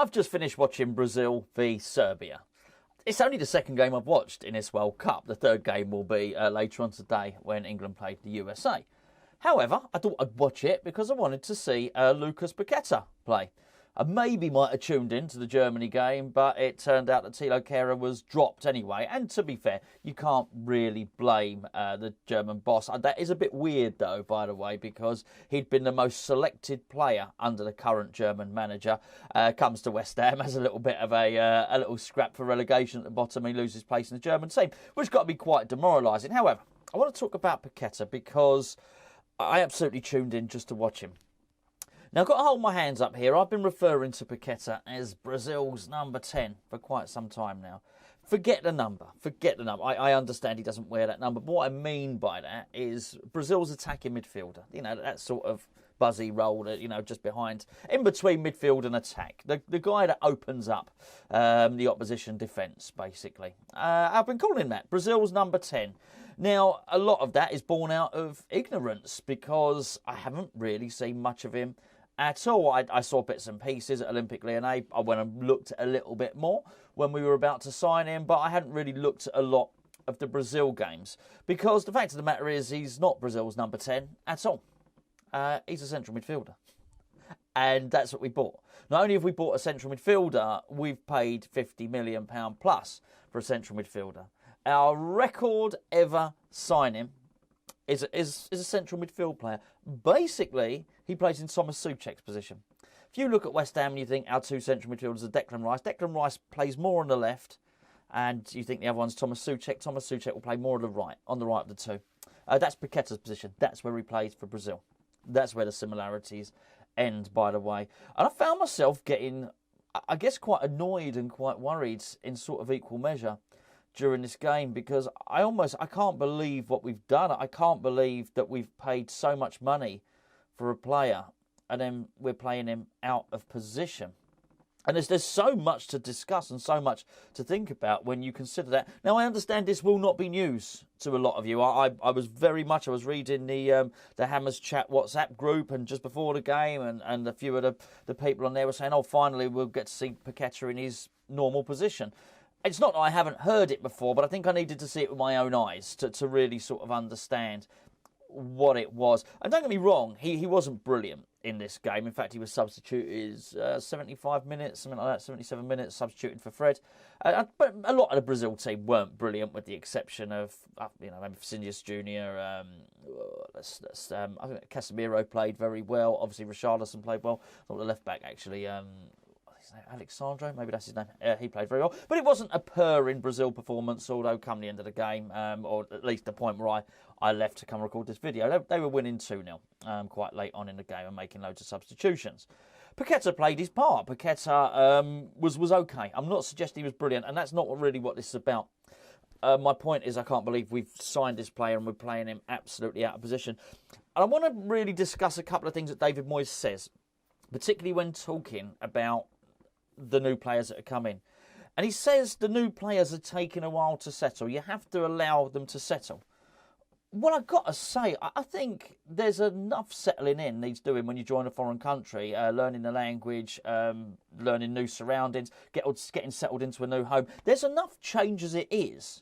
I've just finished watching Brazil v Serbia. It's only the second game I've watched in this World Cup. The third game will be later on today when England played the USA. However, I thought I'd watch it because I wanted to see Lucas Paqueta play. I maybe might have tuned into the Germany game, but it turned out that Thilo Kehrer was dropped anyway. And to be fair, you can't really blame the German boss. That is a bit weird, though, by the way, because he'd been the most selected player under the current German manager. Comes to West Ham, has a little bit of a little scrap for relegation at the bottom. He loses place in the German team, which got to be quite demoralising. However, I want to talk about Paqueta because I absolutely tuned in just to watch him. Now, I've got to hold my hands up here. I've been referring to Paqueta as Brazil's number 10 for quite some time now. Forget the number. Forget the number. I understand he doesn't wear that number. But what I mean by that is Brazil's attacking midfielder. You know, that sort of buzzy role, just behind, in between midfield and attack. The guy that opens up the opposition defence, basically. I've been calling that Brazil's number 10. Now, a lot of that is born out of ignorance because I haven't really seen much of him at all. I saw bits and pieces at Olympique Lyonnais. I went and looked a little bit more when we were about to sign him, but I hadn't really looked at a lot of the Brazil games because the fact of the matter is he's not Brazil's number 10 at all. He's a central midfielder. And that's what we bought. Not only have we bought a central midfielder, we've paid £50 million plus for a central midfielder. Our record ever signing is a central midfield player. Basically, he plays in Thomas Soucek's position. If you look at West Ham and you think our two central midfielders are Declan Rice. Declan Rice plays more on the left, and you think the other one's Thomas Soucek. Thomas Soucek will play more on the right of the two. That's Paqueta's position. That's where he plays for Brazil. That's where the similarities end, by the way. And I found myself getting, I guess, quite annoyed and quite worried in sort of equal measure during this game because I can't believe what we've done. I can't believe that we've paid so much money for a player and then we're playing him out of position. And there's so much to discuss and so much to think about when you consider that. Now, I understand this will not be news to a lot of you. I was reading the Hammers Chat WhatsApp group, and just before the game, and a few of the people on there were saying, oh, finally we'll get to see Paqueta in his normal position. It's not that I haven't heard it before, but I think I needed to see it with my own eyes to really sort of understand what it was. And don't get me wrong, he wasn't brilliant in this game. In fact, he was substituted 75 minutes, something like that, 77 minutes, substituting for Fred. But a lot of the Brazil team weren't brilliant, with the exception of, maybe Vinicius Jr. I think Casemiro played very well. Obviously, Richarlison played well. I thought the left back actually. Alexandro, maybe that's his name. He played very well. But it wasn't a purring Brazil performance, although come the end of the game, or at least the point where I left to come record this video, they were winning 2-0 quite late on in the game and making loads of substitutions. Paqueta played his part. Paqueta was okay. I'm not suggesting he was brilliant, and that's not really what this is about. My point is I can't believe we've signed this player and we're playing him absolutely out of position. And I want to really discuss a couple of things that David Moyes says, particularly when talking about the new players that are coming. And he says the new players are taking a while to settle. You have to allow them to settle. Well, I've got to say, I think there's enough settling in needs doing when you join a foreign country, learning the language, learning new surroundings, getting settled into a new home. There's enough change as it is.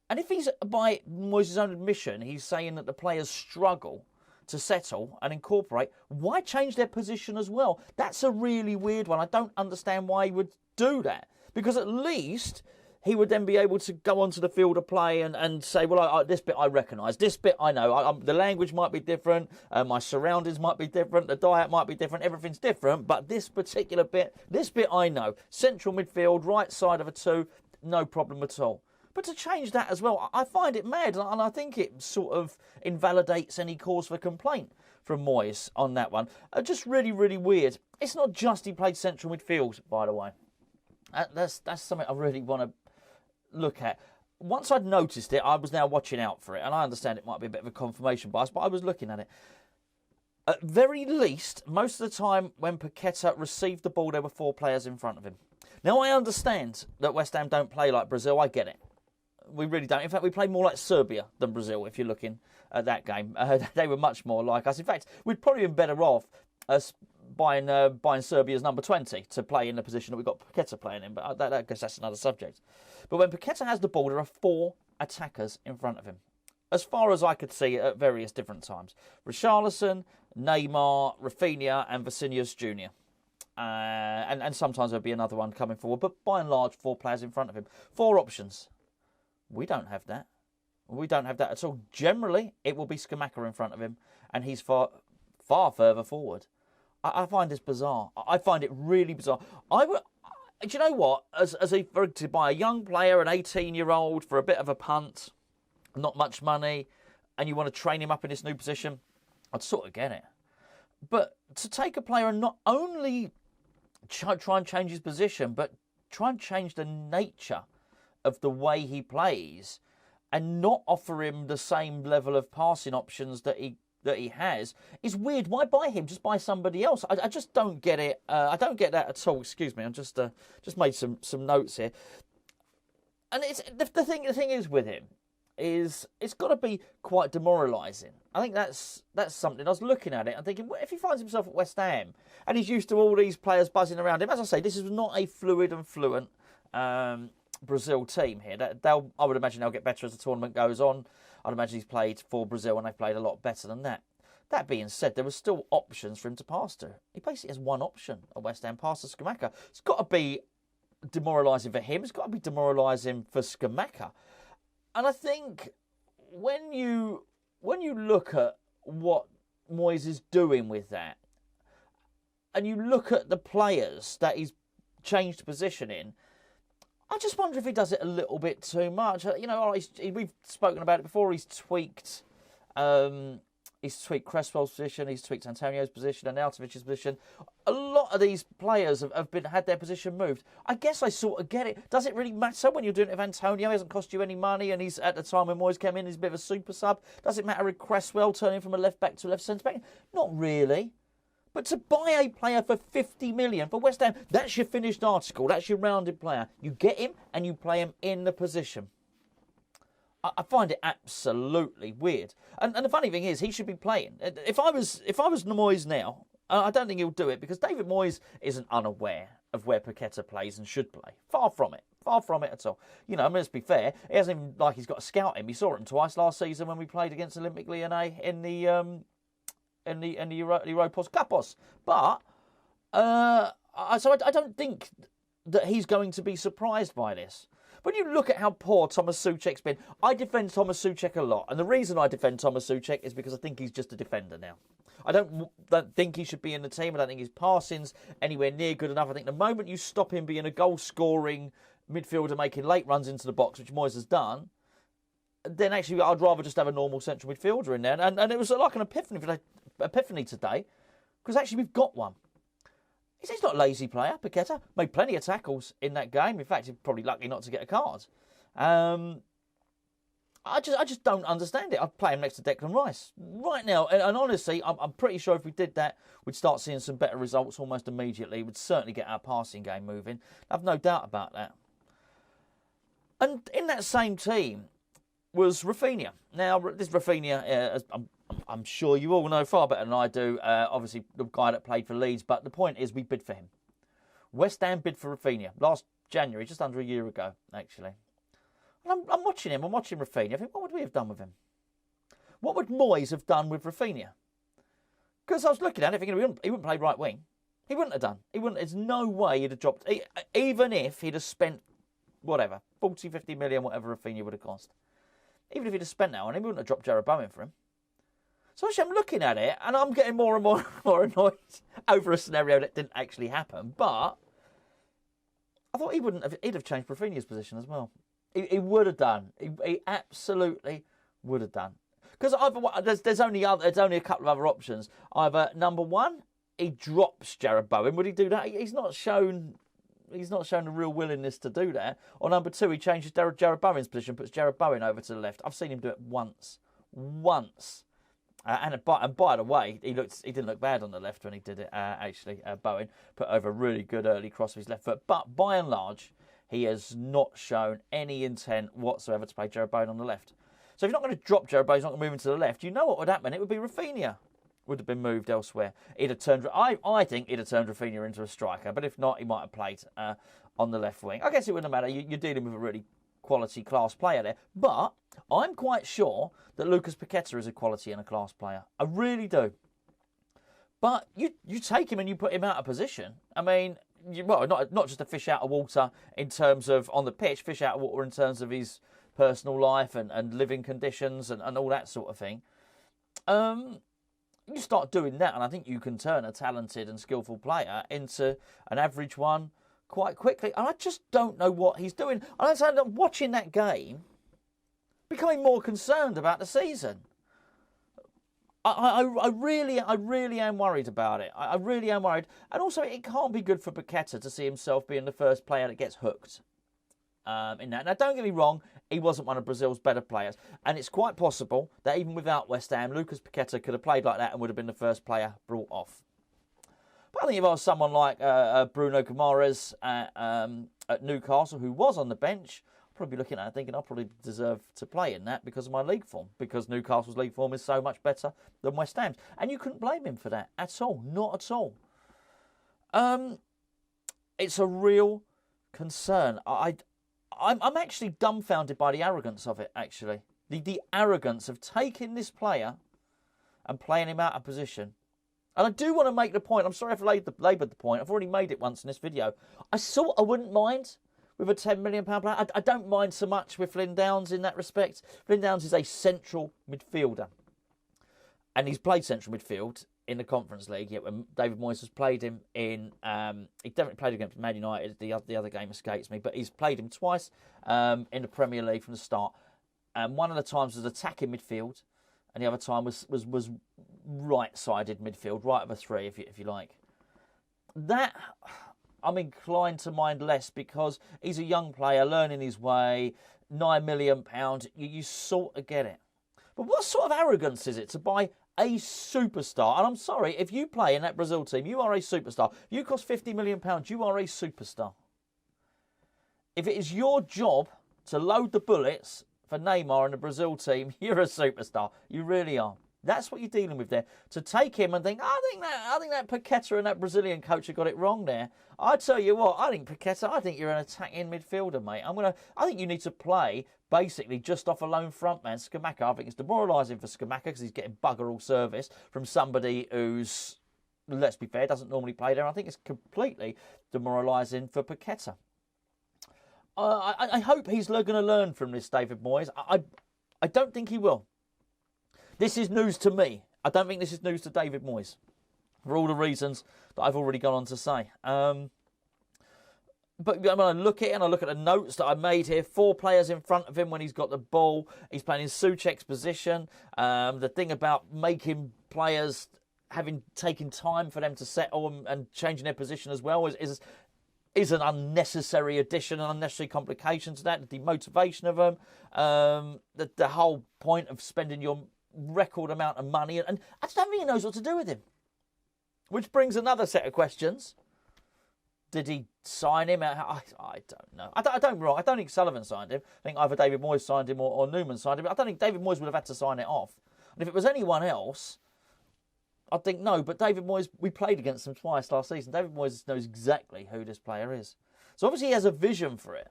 And if he's, by Moyes' own admission, he's saying that the players struggle to settle and incorporate, why change their position as well? That's a really weird one. I don't understand why he would do that. Because at least he would then be able to go onto the field of play and say, well, this bit I recognise, this bit I know. The language might be different, my surroundings might be different, the diet might be different, everything's different, but this particular bit, this bit I know. Central midfield, right side of a two, no problem at all. But to change that as well, I find it mad, and I think it sort of invalidates any cause for complaint from Moyes on that one. Just really, really weird. It's not just he played central midfield, by the way. That's something I really want to look at. Once I'd noticed it, I was now watching out for it, and I understand it might be a bit of a confirmation bias, but I was looking at it. At very least, most of the time when Paqueta received the ball, there were 4 players in front of him. Now, I understand that West Ham don't play like Brazil. I get it. We really don't. In fact, we play more like Serbia than Brazil, if you're looking at that game. They were much more like us. In fact, we'd probably been better off buying Serbia's number 20 to play in the position that we've got Paqueta playing in, but I guess that's another subject. But when Paqueta has the ball, there are 4 attackers in front of him, as far as I could see at various different times. Richarlison, Neymar, Rafinha and Vinicius Jr. And sometimes there'll be another one coming forward, but by and large 4 players in front of him. 4 options. We don't have that. We don't have that at all. Generally, it will be Scamacca in front of him, and he's far further forward. I find this bizarre. I find it really bizarre. Do you know what? To buy a young player, an 18-year-old, for a bit of a punt, not much money, and you want to train him up in this new position, I'd sort of get it. But to take a player and not only try and change his position, but try and change the nature of the way he plays, and not offer him the same level of passing options that he has, is weird. Why buy him? Just buy somebody else. I just don't get it. I don't get that at all. Excuse me. I'm just made some notes here. And it's the thing is with him is it's got to be quite demoralising. I think that's something. I was looking at it and thinking, what if he finds himself at West Ham and he's used to all these players buzzing around him? As I say, this is not a fluid and fluent Brazil team here. I would imagine they'll get better as the tournament goes on. I'd imagine he's played for Brazil and they've played a lot better than that. That being said, there were still options for him to pass to. He basically has one option at West Ham, pass to Scamacca. It's got to be demoralising for him. It's got to be demoralising for Scamacca. And I think when you look at what Moyes is doing with that, and you look at the players that he's changed position in, I just wonder if he does it a little bit too much. We've spoken about it before. He's tweaked Cresswell's position. He's tweaked Antonio's position and Altovic's position. A lot of these players have had their position moved. I guess I sort of get it. Does it really matter when you're doing it with Antonio? He hasn't cost you any money, and he's at the time when Moyes came in, he's a bit of a super sub. Does it matter with Cresswell turning from a left back to a left centre back? Not really. But to buy a player for 50 million for West Ham, that's your finished article. That's your rounded player. You get him and you play him in the position. I find it absolutely weird. And the funny thing is, he should be playing. If I was Moyes now, I don't think he'll do it, because David Moyes isn't unaware of where Paqueta plays and should play. Far from it. Far from it at all. Let's be fair. It hasn't even like he's got to scout him. He saw him twice last season when we played against Olympique Lyonnais in the Europos Kapos. But I don't think that he's going to be surprised by this. When you look at how poor Thomas Soucek's been, I defend Thomas Soucek a lot. And the reason I defend Thomas Soucek is because I think he's just a defender now. I don't think he should be in the team. I don't think his passing's anywhere near good enough. I think the moment you stop him being a goal-scoring midfielder making late runs into the box, which Moyes has done, then actually I'd rather just have a normal central midfielder in there. And it was like an epiphany today, because actually we've got one. He's not a lazy player, Paqueta. Made plenty of tackles in that game. In fact, he's probably lucky not to get a card. I just don't understand it. I'd play him next to Declan Rice right now. And honestly, I'm pretty sure if we did that, we'd start seeing some better results almost immediately. We'd certainly get our passing game moving. I've no doubt about that. And in that same team was Rafinha. Now, this Rafinha, I'm sure you all know far better than I do. Obviously, the guy that played for Leeds. But the point is, we bid for him. West Ham bid for Rafinha last January, just under a year ago, actually. And I'm watching him. I'm watching Rafinha. I think, what would we have done with him? What would Moyes have done with Rafinha? Because I was looking at it, thinking he wouldn't play right wing. He wouldn't have done. There's no way he'd have dropped, even if he'd have spent, 40, 50 million, whatever Rafinha would have cost. Even if he'd have spent that on him, he wouldn't have dropped Jared Bowen for him. So actually, I'm looking at it, and I'm getting more and more annoyed over a scenario that didn't actually happen. But I thought he'd have changed Rafinha's position as well. He would have done. He absolutely would have done. Because there's only a couple of other options. Either number one, he drops Jared Bowen. Would he do that? He's not shown a real willingness to do that. Or number two, he changes Jared Bowen's position, puts Jared Bowen over to the left. I've seen him do it once. And by the way, he didn't look bad on the left when he did it. Actually, Bowen put over a really good early cross with his left foot. But by and large, he has not shown any intent whatsoever to play Jared Bowen on the left. So if you're not going to drop Jared Bowen, he's not going to move him to the left. You know what would happen? It would be Rafinha. would have been moved elsewhere. He'd have turned. I think he'd have turned Rafinha into a striker, but if not, he might have played on the left wing. I guess it wouldn't matter. You're dealing with a really quality class player there, but I'm quite sure that Lucas Paqueta is a quality and a class player. I really do. But you take him and you put him out of position. I mean, not just a fish out of water in terms of on the pitch, fish out of water in terms of his personal life and living conditions and all that sort of thing. You start doing that, and I think you can turn a talented and skillful player into an average one quite quickly. And I just don't know what he's doing. I'm watching that game, becoming more concerned about the season. I really am worried about it. I really am worried. And also, it can't be good for Paqueta to see himself being the first player that gets hooked in that. Now, don't get me wrong, he wasn't one of Brazil's better players. And it's quite possible that even without West Ham, Lucas Paqueta could have played like that and would have been the first player brought off. But I think if I was someone like Bruno Guimaraes at Newcastle, who was on the bench, I'd probably be looking at it thinking I probably deserve to play in that because of my league form, because Newcastle's league form is so much better than West Ham's. And you couldn't blame him for that at all, not at all. It's a real concern. I'm actually dumbfounded by the arrogance of it, actually. The arrogance of taking this player and playing him out of position. And I do want to make the point, I'm sorry I've laboured the point, I've already made it once in this video. I wouldn't mind with a £10 million player. I don't mind so much with Flynn Downs in that respect. Flynn Downs is a central midfielder. And he's played central midfield in the Conference League, yet when David Moyes has played him in, he definitely played against Man United, the other game escapes me, but he's played him twice in the Premier League from the start. And one of the times was attacking midfield, and the other time was right-sided midfield, right of a three, if you like. That I'm inclined to mind less because he's a young player, learning his way, £9 million, you sort of get it. But what sort of arrogance is it to buy a superstar? And I'm sorry, if you play in that Brazil team, you are a superstar. If you cost £50 million, you are a superstar. If it is your job to load the bullets for Neymar in the Brazil team, you're a superstar. You really are. That's what you're dealing with there. To take him and think, I think that Paqueta and that Brazilian coach have got it wrong there. I tell you what, I think Paqueta, I think you're an attacking midfielder, mate. I think you need to play basically just off a lone frontman, Scamacca. I think it's demoralising for Scamacca because he's getting bugger all service from somebody who's, let's be fair, doesn't normally play there. I think it's completely demoralising for Paqueta. I hope he's going to learn from this, David Moyes. I don't think he will. This is news to me. I don't think this is news to David Moyes, for all the reasons that I've already gone on to say. But when I look at it and I look at the notes that I made here, 4 players in front of him when he's got the ball. He's playing in Soucek's position. The thing about making players taking time for them to settle and changing their position as well is an unnecessary addition, an unnecessary complication to that. The demotivation of them, the whole point of spending your record amount of money, and I just don't think he knows what to do with him. Which brings another set of questions. Did he sign him? I don't know. I don't think Sullivan signed him. I think either David Moyes signed him or Newman signed him. I don't think David Moyes would have had to sign it off. And if it was anyone else, I'd think no. But David Moyes, we played against him twice last season. David Moyes knows exactly who this player is. So obviously he has a vision for it.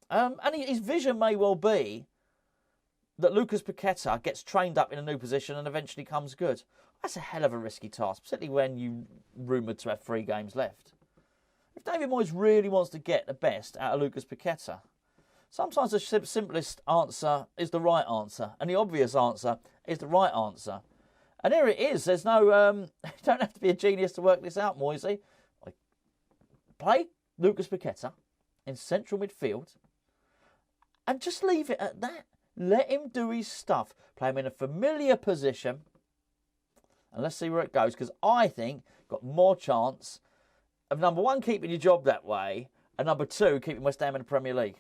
And his vision may well be that Lucas Paqueta gets trained up in a new position and eventually comes good. That's a hell of a risky task, particularly when you rumoured to have 3 games left. If David Moyes really wants to get the best out of Lucas Paqueta, sometimes the simplest answer is the right answer, and the obvious answer is the right answer. And here it is. There's no, you don't have to be a genius to work this out, Moisey. Play Lucas Paqueta in central midfield and just leave it at that. Let him do his stuff. Play him in a familiar position. And let's see where it goes. Because I think got more chance of, number 1, keeping your job that way. And number 2, keeping West Ham in the Premier League.